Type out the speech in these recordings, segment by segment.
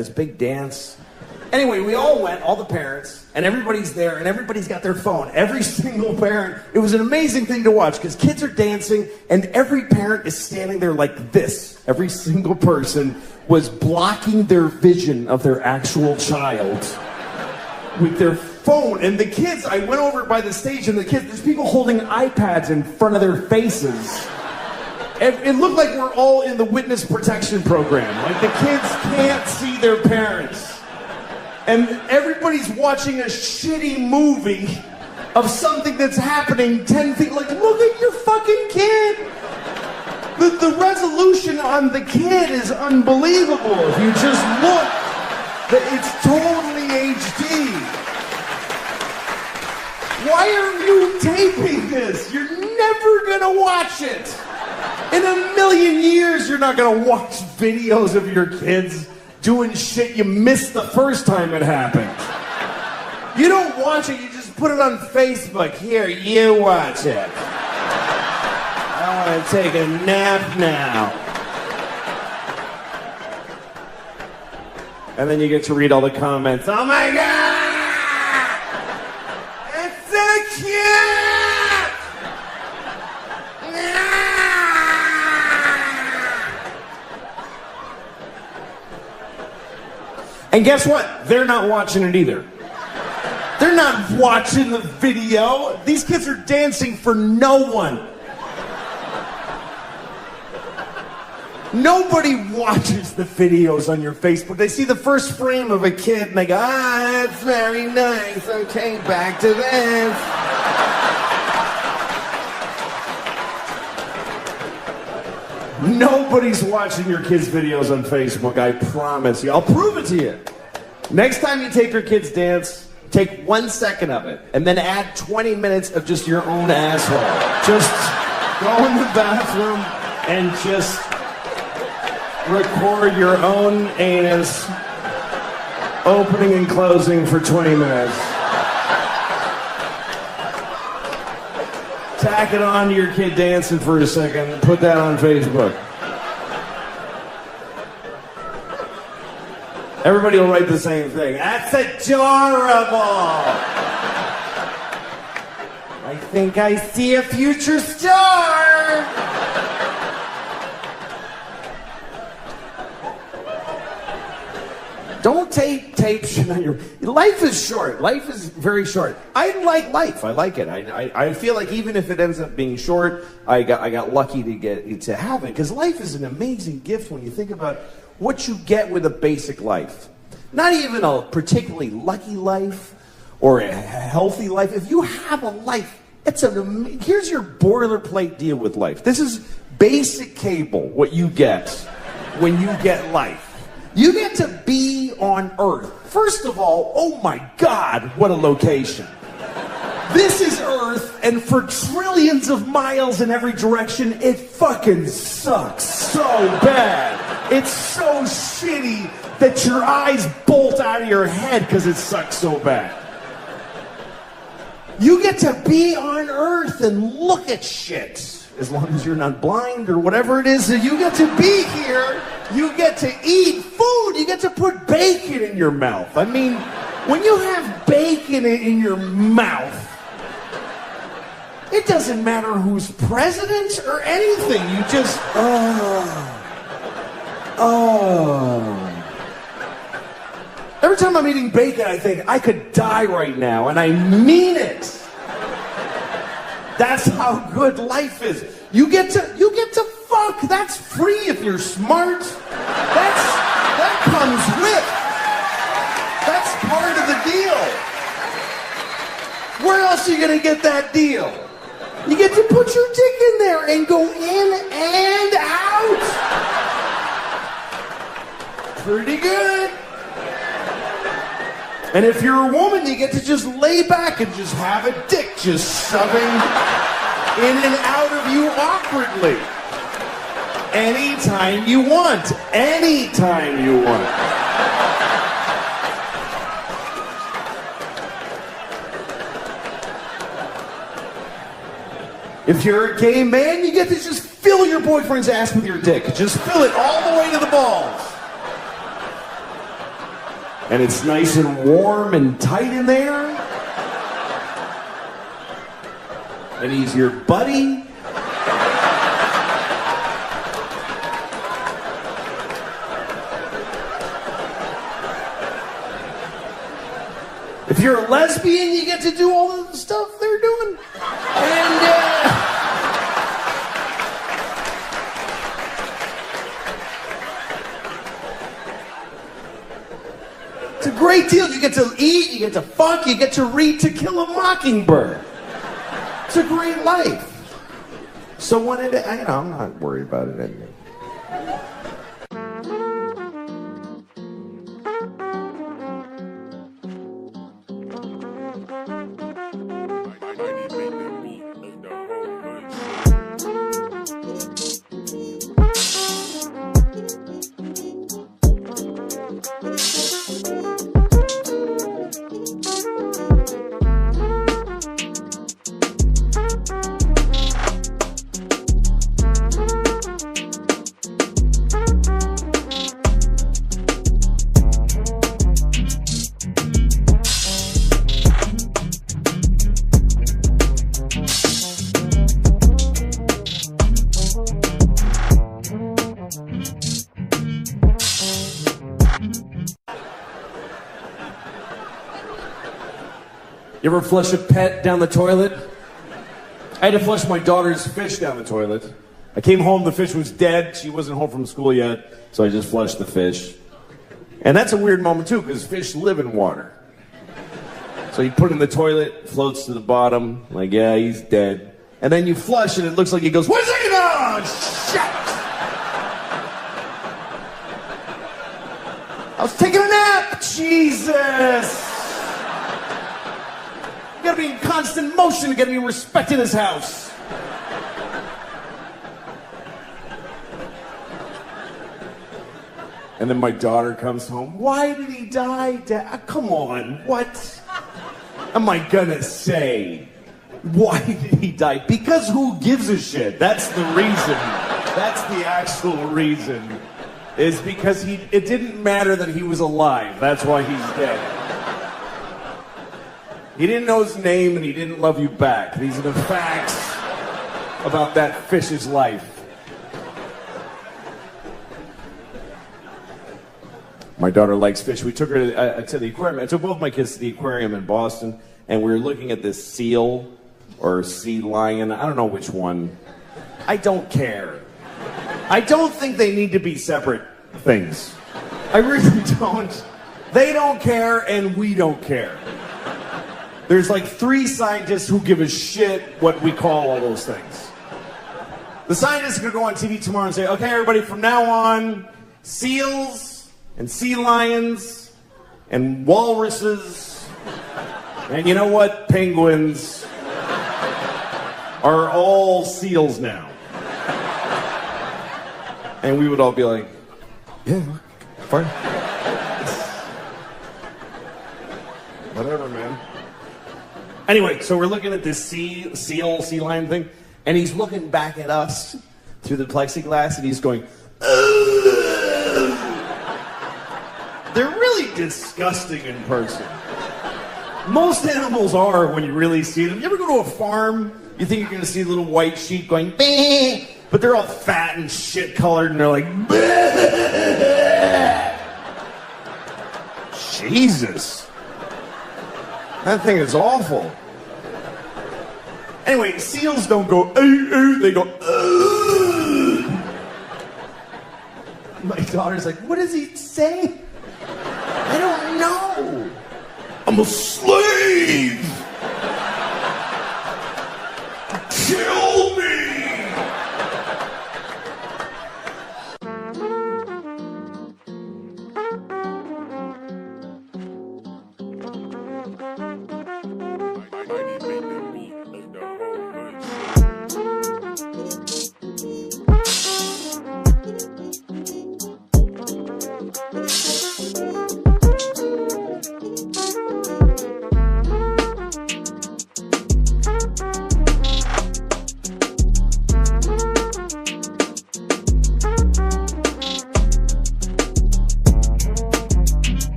this big dance. Anyway, we all went, all the parents, and everybody's there, and everybody's got their phone. Every single parent. It was an amazing thing to watch, because kids are dancing, and every parent is standing there like this. Every single person was blocking their vision of their actual child with their phone. And the kids, I went over by the stage, and the kids, there's people holding iPads in front of their faces. It looked like we're all in the witness protection program. Like, the kids can't see their parents. And everybody's watching a shitty movie of something that's happening 10 feet. Like, look at your fucking kid. The resolution on the kid is unbelievable. If you just look, it's totally HD. Why are you taping this? You're never gonna watch it. In a million years, you're not gonna watch videos of your kids doing shit you missed the first time it happened. You don't watch it, you just put it on Facebook. Here, you watch it. I want to take a nap now. And then you get to read all the comments. Oh my God! It's so cute! And guess what? They're not watching it either. They're not watching the video. These kids are dancing for no one. Nobody watches the videos on your Facebook. They see the first frame of a kid and they go, that's very nice. Okay, back to this. Nobody's watching your kids' videos on Facebook, I promise you. I'll prove it to you. Next time you take your kids dance, take 1 second of it, and then add 20 minutes of just your own asshole. Just go in the bathroom and just record your own anus opening and closing for 20 minutes. Tack it on to your kid dancing for a second and put that on Facebook. Everybody will write the same thing. That's adorable. I think I see a future star. Don't tape shit on your... Life is short. Life is very short. I like life. I like it. I feel like even if it ends up being short, I got lucky to have it. Because life is an amazing gift when you think about what you get with a basic life. Not even a particularly lucky life or a healthy life. If you have a life, here's your boilerplate deal with life. This is basic cable, what you get when you get life. You get to be on Earth. First of all, oh my God, what a location. This is Earth, and for trillions of miles in every direction, it fucking sucks so bad. It's so shitty that your eyes bolt out of your head because it sucks so bad. You get to be on Earth and look at shit. As long as you're not blind or whatever it is that you get to be here, you get to eat food, you get to put bacon in your mouth. I mean, when you have bacon in your mouth, it doesn't matter who's president or anything. You just, Every time I'm eating bacon, I think I could die right now, and I mean it. That's how good life is. You get to fuck. That's free if you're smart. That comes with. That's part of the deal. Where else are you gonna get that deal? You get to put your dick in there and go in and out. Pretty good. And if you're a woman, you get to just lay back and just have a dick just shoving in and out of you awkwardly. Anytime you want. Anytime you want. If you're a gay man, you get to just fill your boyfriend's ass with your dick. Just fill it all the way to the balls. And it's nice and warm and tight in there. And he's your buddy. If you're a lesbian, you get to do all of the stuff they're doing. And, it's a great deal. You get to eat, you get to fuck, you get to read To Kill a Mockingbird. It's a great life. So when I'm not worried about it anymore. You ever flush a pet down the toilet? I had to flush my daughter's fish down the toilet. I came home, the fish was dead. She wasn't home from school yet, so I just flushed the fish. And that's a weird moment too, because fish live in water. So you put it in the toilet, floats to the bottom, like, yeah, he's dead. And then you flush and it looks like he goes, wait a second, oh, shit! I was taking a nap, Jesus! You gotta be in constant motion to get any respect in this house. And then my daughter comes home. Why did he die, Dad? Come on, what am I gonna say? Why did he die? Because who gives a shit? That's the reason. That's the actual reason. Is because it didn't matter that he was alive. That's why he's dead. He didn't know his name and he didn't love you back. These are the facts about that fish's life. My daughter likes fish. We took her to the aquarium. I took both my kids to the aquarium in Boston, and we were looking at this seal or sea lion. I don't know which one. I don't care. I don't think they need to be separate things. I really don't. They don't care, and we don't care. There's like 3 scientists who give a shit what we call all those things. The scientists are going to go on TV tomorrow and say, okay, everybody, from now on, seals and sea lions and walruses and you know what? Penguins are all seals now. And we would all be like, yeah, fine. Whatever, man. Anyway, so we're looking at this sea lion thing, and he's looking back at us through the plexiglass, and he's going, ugh. They're really disgusting in person. Most animals are when you really see them. You ever go to a farm, you think you're going to see little white sheep going, bah, but they're all fat and shit-colored, and they're like, bah. Jesus. That thing is awful. Anyway, seals don't go, they go, My daughter's like, what does he say? I don't know. I'm a slave. Kill me.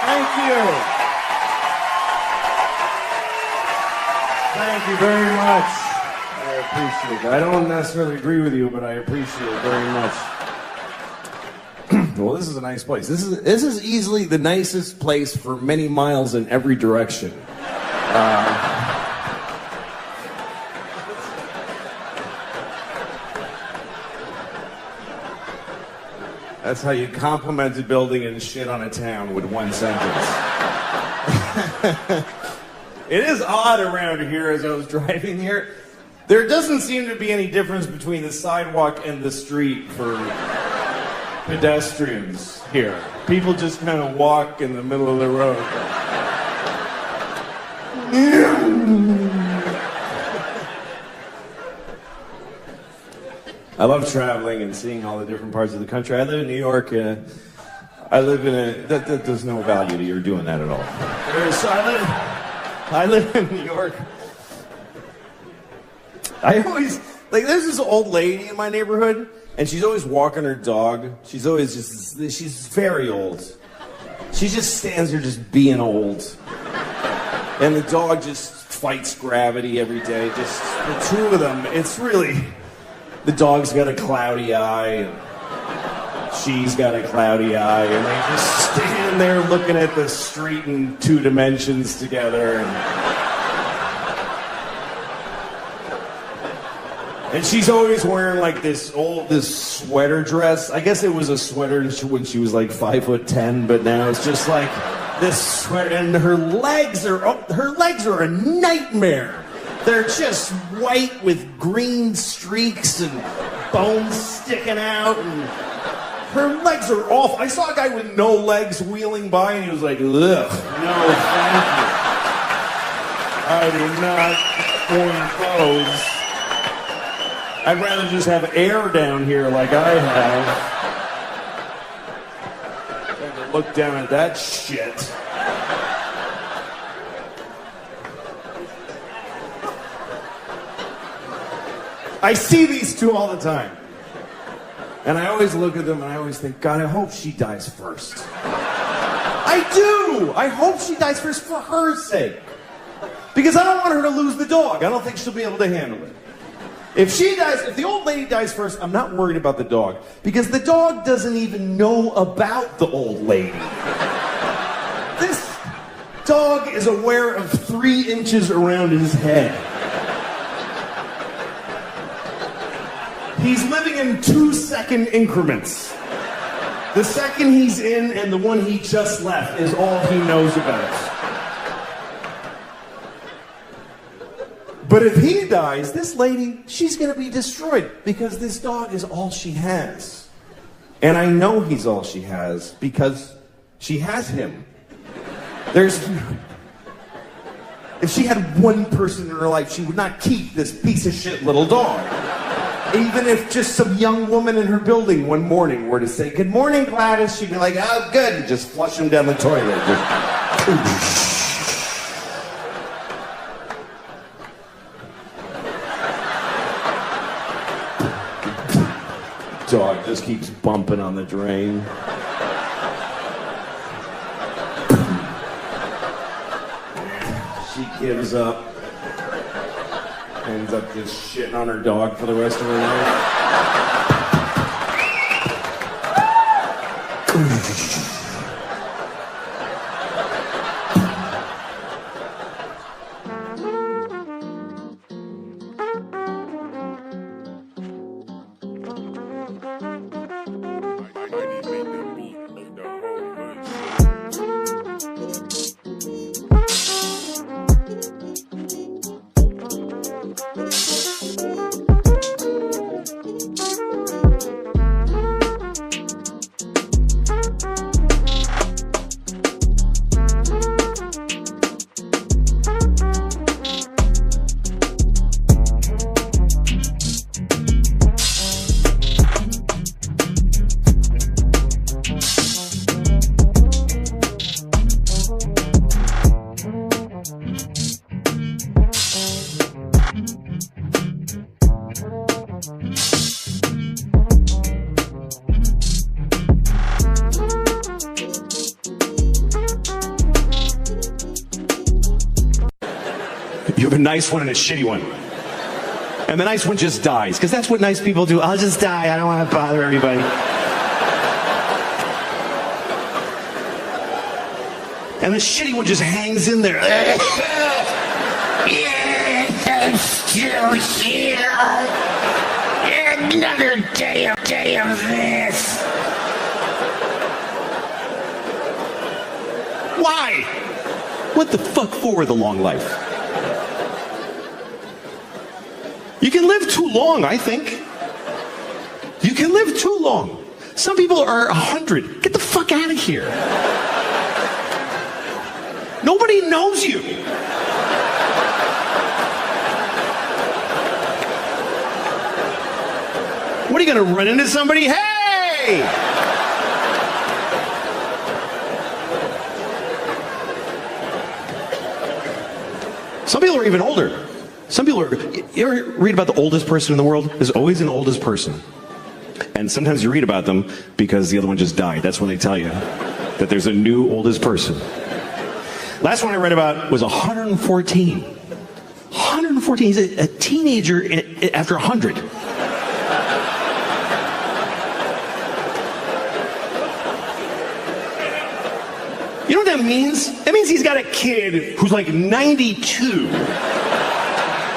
Thank you. Thank you very much. I appreciate it. I don't necessarily agree with you, but I appreciate it very much. Well, this is a nice place. This is easily the nicest place for many miles in every direction. That's how you compliment a building and shit on a town with one sentence. It is odd around here as I was driving here. There doesn't seem to be any difference between the sidewalk and the street for pedestrians here. People just kind of walk in the middle of the road. I love traveling and seeing all the different parts of the country. I live in New York. I live in a... There's no value to your doing that at all. I live in New York. I always... Like, there's this old lady in my neighborhood, and she's always walking her dog. She's very old. She just stands there just being old. And the dog just fights gravity every day. Just the two of them, it's really... The dog's got a cloudy eye, and she's got a cloudy eye, and they just stand there looking at the street in 2 dimensions together. And she's always wearing like this sweater dress. I guess it was a sweater when she was like 5'10", but now it's just like this sweater, and her legs are a nightmare. They're just white with green streaks and bones sticking out, and her legs are awful. I saw a guy with no legs wheeling by, and he was like, ugh, no, thank you. I do not want those. I'd rather just have air down here like I have. Trying to look down at that shit. I see these two all the time. And I always look at them and I always think, God, I hope she dies first. I do! I hope she dies first for her sake. Because I don't want her to lose the dog. I don't think she'll be able to handle it. If the old lady dies first, I'm not worried about the dog. Because the dog doesn't even know about the old lady. This dog is aware of 3 inches around his head. He's living in 2-second increments. The second he's in and the one he just left is all he knows about. But if he dies, this lady, she's going to be destroyed because this dog is all she has. And I know he's all she has because she has him. If she had one person in her life, she would not keep this piece of shit little dog. Even if just some young woman in her building one morning were to say, "Good morning, Gladys," she'd be like, "Oh, good," and just flush him down the toilet. Dog just keeps bumping on the drain. She gives up. Ends up just shitting on her dog for the rest of her life. You have a nice one and a shitty one. And the nice one just dies, because that's what nice people do. I'll just die. I don't want to bother everybody. And the shitty one just hangs in there. Yes, I'm still here. Another day of this. Why? What the fuck for the long life? You can live too long, I think. You can live too long. Some people are 100. Get the fuck out of here. Nobody knows you. What, are you going to run into somebody? Hey! Some people are even older. Some people are... You ever read about the oldest person in the world? There's always an oldest person. And sometimes you read about them because the other one just died. That's when they tell you that there's a new oldest person. Last one I read about was 114. 114. He's a teenager after 100. You know what that means? That means he's got a kid who's like 92.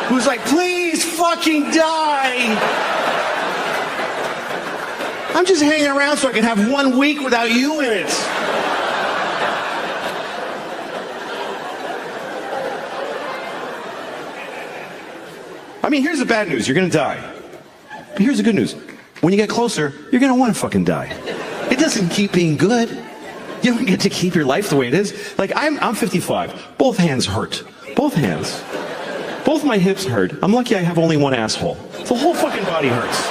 Who's like, please fucking die. I'm just hanging around so I can have 1 week without you in it. I mean, here's the bad news. You're going to die. But here's the good news. When you get closer, you're going to want to fucking die. It doesn't keep being good. You don't get to keep your life the way it is. Like, I'm 55. Both hands hurt. Both hands. Both my hips hurt. I'm lucky I have only one asshole. The whole fucking body hurts.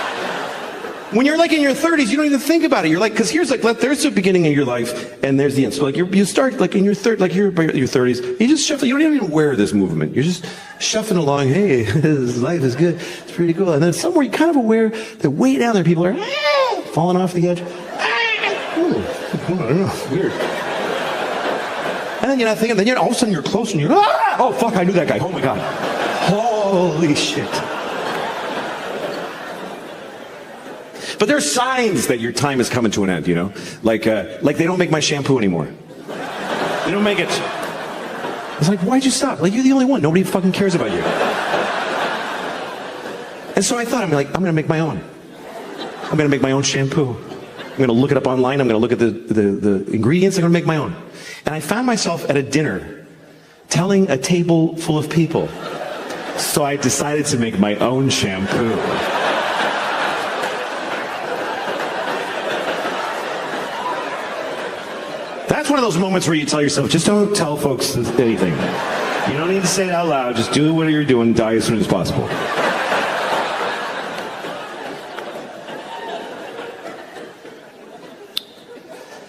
When you're like in your 30s, you don't even think about it. You're like, because here's like, there's the beginning of your life, and there's the end. So like, you start like in your your 30s. You just shuffle. You don't even wear this movement. You're just shuffling along. Hey, this life is good. It's pretty cool. And then somewhere you're kind of aware that way down there, people are falling off the edge. I don't know. Weird. And then you're not thinking. Then all of a sudden you're close, and you're oh fuck, I knew that guy. Oh my god. Holy shit. But there's signs that your time is coming to an end, you know? Like they don't make my shampoo anymore. They don't make it. It's like, why'd you stop? Like, you're the only one. Nobody fucking cares about you. And so I thought, I'm gonna make my own. I'm gonna make my own shampoo. I'm gonna look it up online. I'm gonna look at the ingredients. I'm gonna make my own. And I found myself at a dinner telling a table full of people. So I decided to make my own shampoo. That's one of those moments where you tell yourself, just don't tell folks anything. You don't need to say it out loud. Just do what you're doing, die as soon as possible.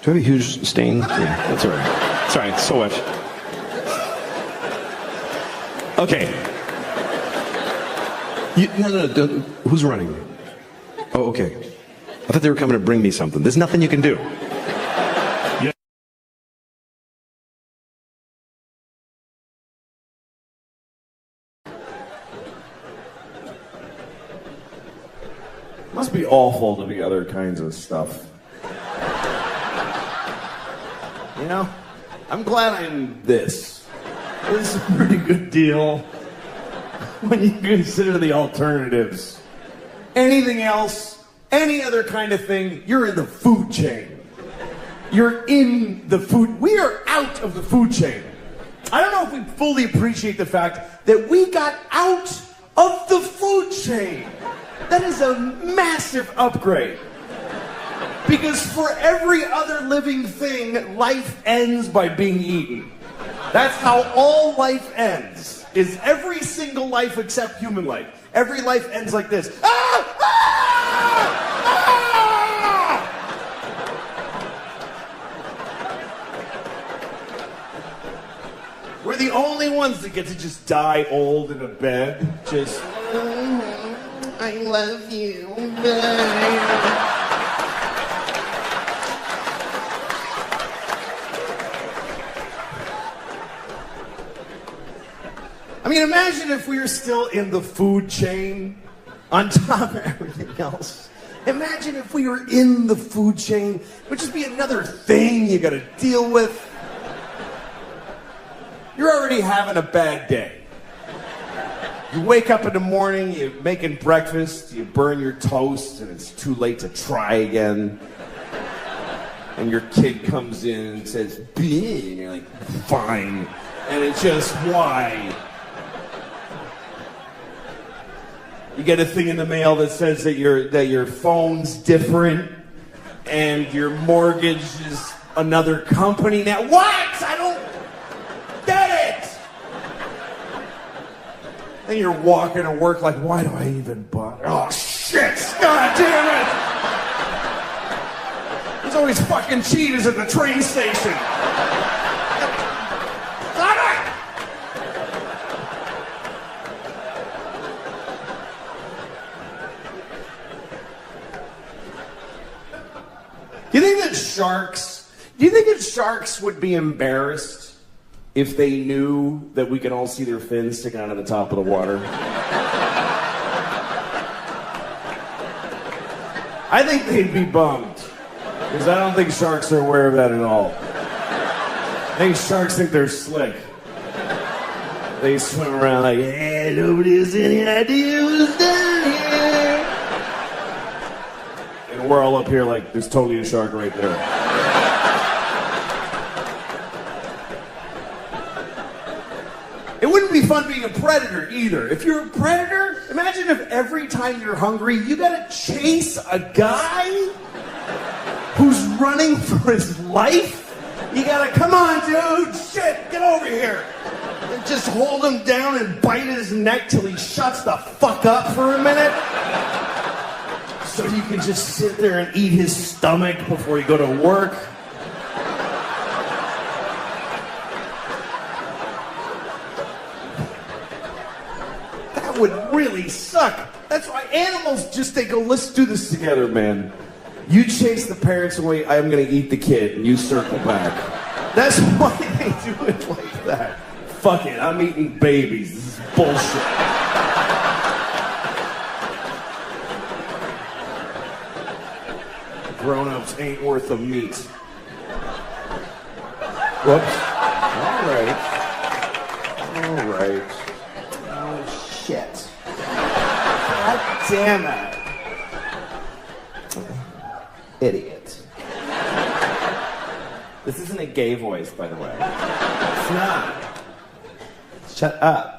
Do I have a huge stain? Yeah, that's all right. It's all right, so what? Okay. No, who's running? Oh, okay. I thought they were coming to bring me something. There's nothing you can do. Must be awful to be other kinds of stuff. You know, I'm glad I'm this. This is a pretty good deal when you consider the alternatives. Anything else, any other kind of thing, you're in the food chain. You're in the food. We are out of the food chain. I don't know if we fully appreciate the fact that we got out of the food chain. That is a massive upgrade. Because for every other living thing, life ends by being eaten. That's how all life ends. Is every single life except human life. Every life ends like this. Ah! Ah! Ah! We're the only ones that get to just die old in a bed. Just, I love you. I mean, imagine if we were still in the food chain on top of everything else. Imagine if we were in the food chain. It would just be another thing you gotta deal with. You're already having a bad day. You wake up in the morning, you're making breakfast, you burn your toast, and it's too late to try again. And your kid comes in and says, "Bleh," and you're like, "Fine." And it's just, why? You get a thing in the mail that says that your phone's different and your mortgage is another company now. What? I don't get it. Then you're walking to work like, why do I even bother? Oh, shit! God damn it! There's always fucking cheaters at the train station. Stop it! Do you think that sharks would be embarrassed if they knew that we could all see their fins sticking out of the top of the water? I think they'd be bummed. Because I don't think sharks are aware of that at all. I think sharks think they're slick. They swim around like, hey, nobody has any idea what's down here. And we're all up here like, there's totally a shark right there. It wouldn't be fun being a predator either. If you're a predator, imagine if every time you're hungry, you gotta chase a guy who's running for his life. You gotta, come on, dude, shit, get over here. And just hold him down and bite his neck till he shuts the fuck up for a minute. So you can just sit there and eat his stomach before you go to work. Would really suck. That's why animals just, they go, let's do this together, man. You chase the parents away, I'm gonna eat the kid, and you circle back. That's why they do it like that. Fuck it, I'm eating babies. This is bullshit. Grown-ups ain't worth the meat. Whoops. All right. Shit. God damn it. Idiot. This isn't a gay voice, by the way. It's not. Shut up.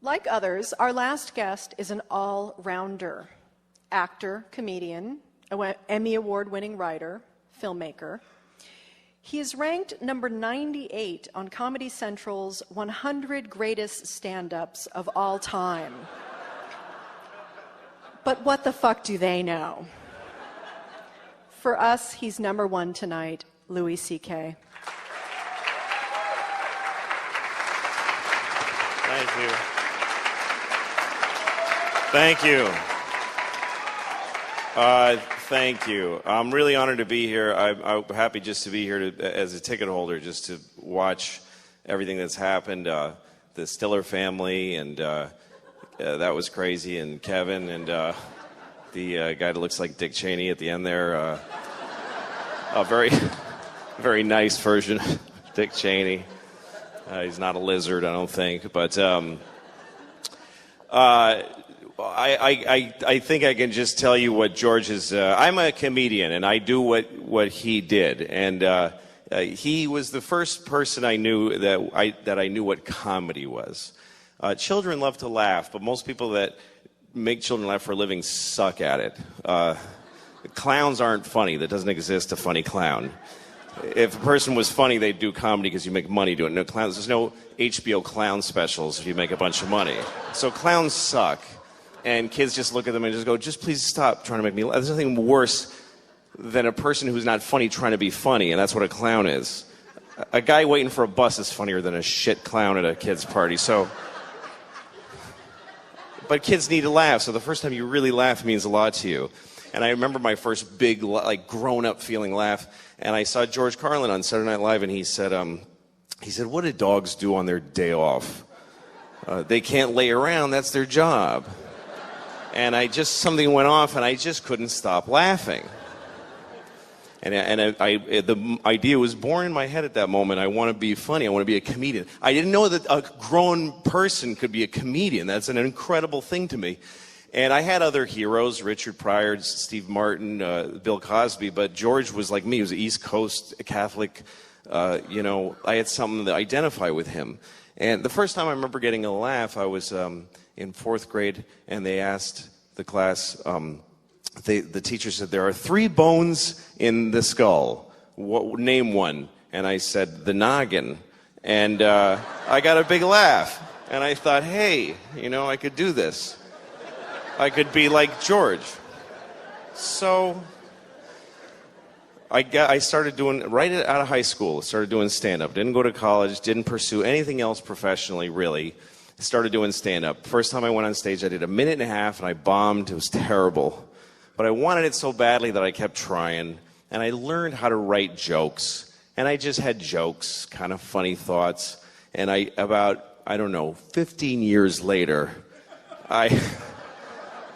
Like others, our last guest is an all-rounder. Actor, comedian, Emmy Award-winning writer, filmmaker. He is ranked number 98 on Comedy Central's 100 Greatest Stand-Ups of All Time. But what the fuck do they know? For us, he's number one tonight, Louis C.K. Thank you. Thank you. Thank you. I'm really honored to be here. I'm happy just to be here as a ticket holder, just to watch everything that's happened. The Stiller family, and that was crazy, and Kevin, and the guy that looks like Dick Cheney at the end there. A very, very nice version of Dick Cheney. He's not a lizard, I don't think. But I think I can just tell you what George is. I'm a comedian, and I do what he did. And he was the first person I knew that I knew what comedy was. Children love to laugh, but most people that make children laugh for a living suck at it. Clowns aren't funny. That doesn't exist, a funny clown. If a person was funny, they'd do comedy because you make money doing it. No clowns. There's no HBO clown specials if you make a bunch of money. So clowns suck. And kids just look at them and just go, just please stop trying to make me laugh. There's nothing worse than a person who's not funny trying to be funny, and that's what a clown is. A guy waiting for a bus is funnier than a shit clown at a kid's party. But kids need to laugh, so the first time you really laugh means a lot to you. And I remember my first big, grown-up feeling laugh, and I saw George Carlin on Saturday Night Live, and he said, what do dogs do on their day off? They can't lay around, that's their job. And something went off, and I just couldn't stop laughing. And the idea was born in my head at that moment. I want to be funny. I want to be a comedian. I didn't know that a grown person could be a comedian. That's an incredible thing to me. And I had other heroes, Richard Pryor, Steve Martin, Bill Cosby, but George was like me. He was an East Coast Catholic. I had something to identify with him. And the first time I remember getting a laugh, I was in fourth grade, and they asked the class, the teacher said, there are 3 bones in the skull. Name one. And I said, the noggin. And I got a big laugh. And I thought, hey, I could do this. I could be like George. So I started doing, right out of high school, started doing stand-up. Didn't go to college, didn't pursue anything else professionally, really. Started doing stand-up. First time I went on stage, I did a minute and a half, and I bombed. It was terrible. But I wanted it so badly that I kept trying, and I learned how to write jokes. And I just had jokes, kind of funny thoughts. And about 15 years later, I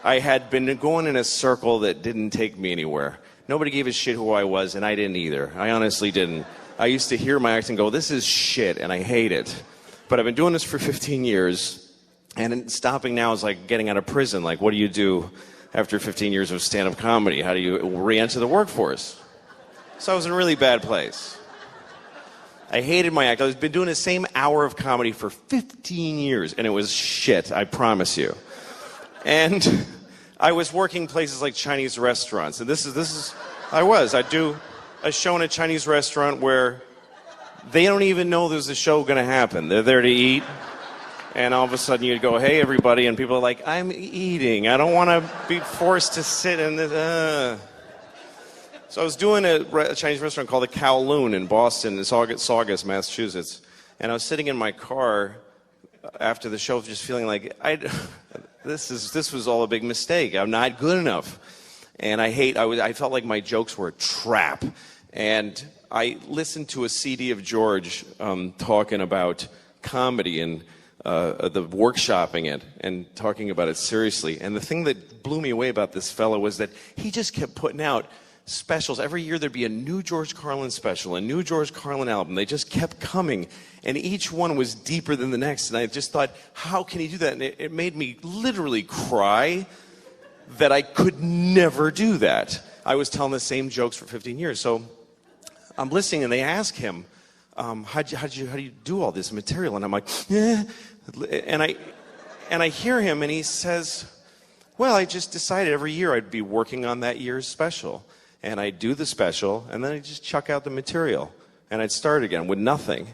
had been going in a circle that didn't take me anywhere. Nobody gave a shit who I was, and I didn't either. I honestly didn't. I used to hear my act and go, this is shit, and I hate it. But I've been doing this for 15 years, and stopping now is like getting out of prison. Like, what do you do after 15 years of stand-up comedy? How do you re-enter the workforce? So I was in a really bad place. I hated my act. I've been doing the same hour of comedy for 15 years, and it was shit, I promise you. And I was working places like Chinese restaurants, and I'd do a show in a Chinese restaurant where they don't even know there's a show going to happen. They're there to eat, and all of a sudden you'd go, hey, everybody, and people are like, I'm eating. I don't want to be forced to sit in this. So I was doing a Chinese restaurant called the Kowloon in Boston, in Saugus, Massachusetts, and I was sitting in my car after the show just feeling like, this was all a big mistake. I'm not good enough. And I felt like my jokes were a trap. And I listened to a CD of George talking about comedy and the workshopping it and talking about it seriously. And the thing that blew me away about this fellow was that he just kept putting out specials. Every year there'd be a new George Carlin special, a new George Carlin album. They just kept coming, and each one was deeper than the next. And I just thought, how can he do that? And it made me literally cry that I could never do that. I was telling the same jokes for 15 years. So I'm listening, and they ask him, how do you do all this material? And I'm like, and I hear him, and he says, well, I just decided every year I'd be working on that year's special. And I'd do the special, and then I'd just chuck out the material. And I'd start again with nothing.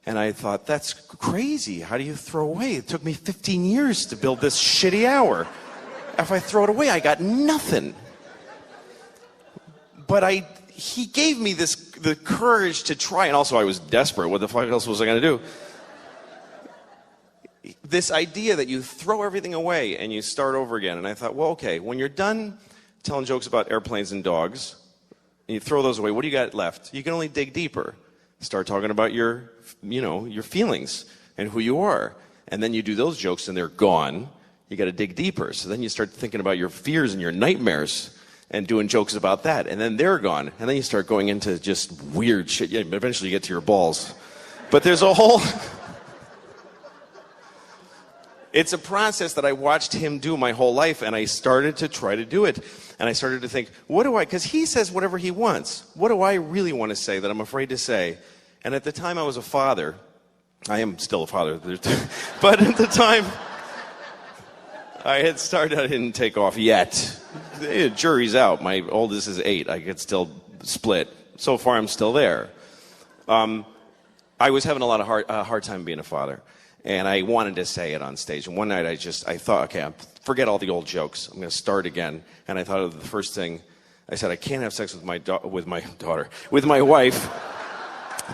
And I thought, that's crazy. How do you throw away? It took me 15 years to build this shitty hour. If I throw it away, I got nothing. But he gave me the courage to try, and also I was desperate. What the fuck else was I going to do? This idea that you throw everything away and you start over again. And I thought, well, okay, when you're done telling jokes about airplanes and dogs, and you throw those away, what do you got left? You can only dig deeper. Start talking about your feelings and who you are. And then you do those jokes and they're gone. You got to dig deeper. So then you start thinking about your fears and your nightmares and doing jokes about that. And then they're gone. And then you start going into just weird shit. Yeah, eventually you get to your balls. But there's a whole... It's a process that I watched him do my whole life, and I started to try to do it. And I started to think, because he says whatever he wants. What do I really want to say that I'm afraid to say? And at the time I was a father. I am still a father. But at the time, I didn't take off yet. The jury's out. My oldest is 8. I could still split. So far, I'm still there. I was having a lot of hard time being a father. And I wanted to say it on stage. And one night I thought, okay, forget all the old jokes. I'm going to start again. And I thought of the first thing. I said, I can't have sex with my wife,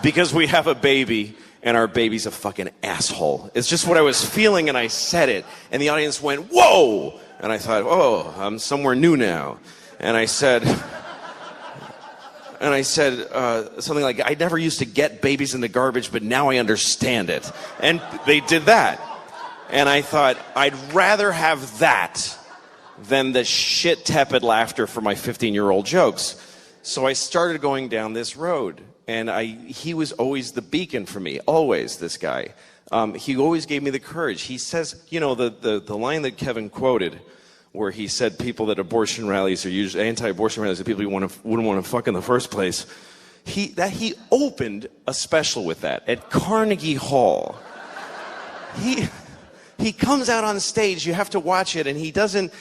because we have a baby, and our baby's a fucking asshole. It's just what I was feeling, and I said it. And the audience went, whoa! And I thought, oh, I'm somewhere new now. And I said something like, I never used to get babies in the garbage, but now I understand it. And they did that. And I thought, I'd rather have that than the shit tepid laughter for my 15-year-old jokes. So I started going down this road. And he was always the beacon for me, always, this guy. He always gave me the courage. He says, the line that Kevin quoted, where he said people that abortion rallies are usually anti-abortion rallies are people you wouldn't want to fuck in the first place. He opened a special with that at Carnegie Hall. He comes out on stage. You have to watch it, and he doesn't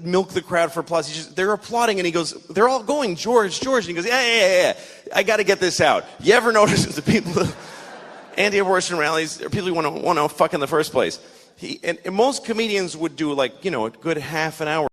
milk the crowd for applause. They're applauding, and he goes, they're all going, George, and he goes, yeah. I got to get this out. You ever notice the people anti-abortion rallies are people who want to fuck in the first place? And most comedians would do a good half an hour